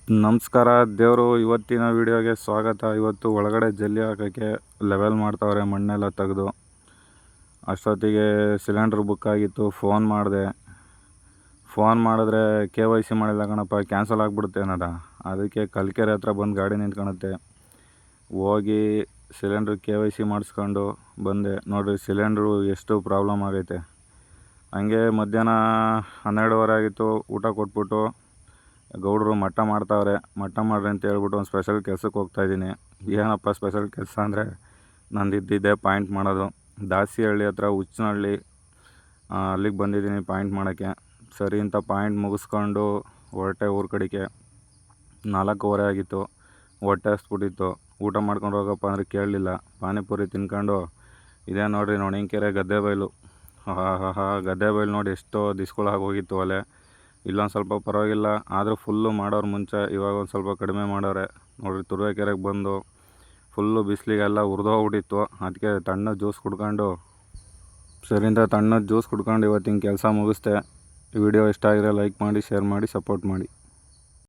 ನಮಸ್ಕಾರ ದೇವರು. ಇವತ್ತಿನ ವಿಡಿಯೋಗೆ ಸ್ವಾಗತ. ಇವತ್ತು ಒಳಗಡೆ ಜಲ್ಲಿ ಹಾಕೋಕ್ಕೆ ಲೆವೆಲ್ ಮಾಡ್ತಾವ್ರೆ, ಮಣ್ಣೆಲ್ಲ ತೆಗೆದು. ಅಷ್ಟೊತ್ತಿಗೆ ಸಿಲಿಂಡ್ರ್ ಬುಕ್ ಆಗಿತ್ತು. ಫೋನ್ ಮಾಡಿದ್ರೆ KYC ಮಾಡಿಲ್ಲ ಕಣಪ್ಪ, ಕ್ಯಾನ್ಸಲ್ ಆಗಿಬಿಡುತ್ತೆ ಅನ್ನೋದ. ಅದಕ್ಕೆ ಕಲ್ಕೆರೆ ಹತ್ರ ಬಂದು ಗಾಡಿ ನಿಂತ್ಕೊಳುತ್ತೆ. ಹೋಗಿ ಸಿಲಿಂಡ್ರ್ KYC ಮಾಡಿಸ್ಕೊಂಡು ಬಂದೆ. ನೋಡಿರಿ ಸಿಲಿಂಡ್ರು ಎಷ್ಟು ಪ್ರಾಬ್ಲಮ್ ಆಗೈತೆ. ಹಂಗೆ ಮಧ್ಯಾಹ್ನ 12:30 ಆಗಿತ್ತು. ಊಟ ಕೊಟ್ಬಿಟ್ಟು ಗೌಡರು ಮಟ್ಟ ಮಾಡ್ತಾವ್ರೆ. ಮಟ್ಟ ಮಾಡ್ರಿ ಅಂತ ಹೇಳ್ಬಿಟ್ಟು ಒಂದು ಸ್ಪೆಷಲ್ ಕೆಲಸಕ್ಕೆ ಹೋಗ್ತಾಯಿದ್ದೀನಿ. ಏನಪ್ಪ ಸ್ಪೆಷಲ್ ಕೆಲಸ ಅಂದರೆ, ನಂದು ಇದ್ದಿದ್ದೆ ಪಾಯಿಂಟ್ ಮಾಡೋದು. ದಾಸಿಹಳ್ಳಿ ಹತ್ರ ಹುಚ್ಚನಹಳ್ಳಿ, ಅಲ್ಲಿಗೆ ಬಂದಿದ್ದೀನಿ ಪಾಯಿಂಟ್ ಮಾಡೋಕ್ಕೆ. ಸರಿ ಅಂತ ಪಾಯಿಂಟ್ ಮುಗಿಸ್ಕೊಂಡು ಹೊರಟೆ ಊರ ಕಡೆಗೆ. 4:15 ಆಗಿತ್ತು. ಹೊಟ್ಟೆ ಹಸ್ಬಿಟ್ಟಿತ್ತು. ಊಟ ಮಾಡ್ಕೊಂಡು ಹೋಗಪ್ಪ ಅಂದರೆ ಕೇಳಲಿಲ್ಲ. ಪಾನಿಪುರಿ ತಿನ್ಕೊಂಡು ಇದೇ ನೋಡಿರಿ ನೊಣಂಕೆರೆ ಗದ್ದೆಬೈಲು. ಗದ್ದೆಬೈಲು ನೋಡಿ ಎಷ್ಟೋ ದಿಸ್ಗಳಾಗೋಗಿತ್ತು ಒಲೆ. ಇಲ್ಲೊಂದು ಸ್ವಲ್ಪ ಪರವಾಗಿಲ್ಲ, ಆದರೂ ಫುಲ್ಲು ಮಾಡೋರು ಮುಂಚೆ. ಇವಾಗ ಒಂದು ಸ್ವಲ್ಪ ಕಡಿಮೆ ಮಾಡೋರೆ. ನೋಡಿರಿ ತುರುವೇಕೆರೆಗೆ ಬಂದು ಫುಲ್ಲು ಬಿಸಿಲಿಗೆಲ್ಲ ಹುರಿದೋಗ್ಬಿಟ್ಟಿತ್ತು. ಅದಕ್ಕೆ ತಣ್ಣಗೆ ಜ್ಯೂಸ್ ಕುಡ್ಕೊಂಡು ಸರಿಂದ ತಣ್ಣಗೆ ಜ್ಯೂಸ್ ಕುಡ್ಕೊಂಡು ಇವತ್ತಿನ ಕೆಲಸ ಮುಗಿಸ್ದೆ. ವಿಡಿಯೋ ಇಷ್ಟ ಆಗಿದ್ರೆ ಲೈಕ್ ಮಾಡಿ, ಶೇರ್ ಮಾಡಿ, ಸಪೋರ್ಟ್ ಮಾಡಿ.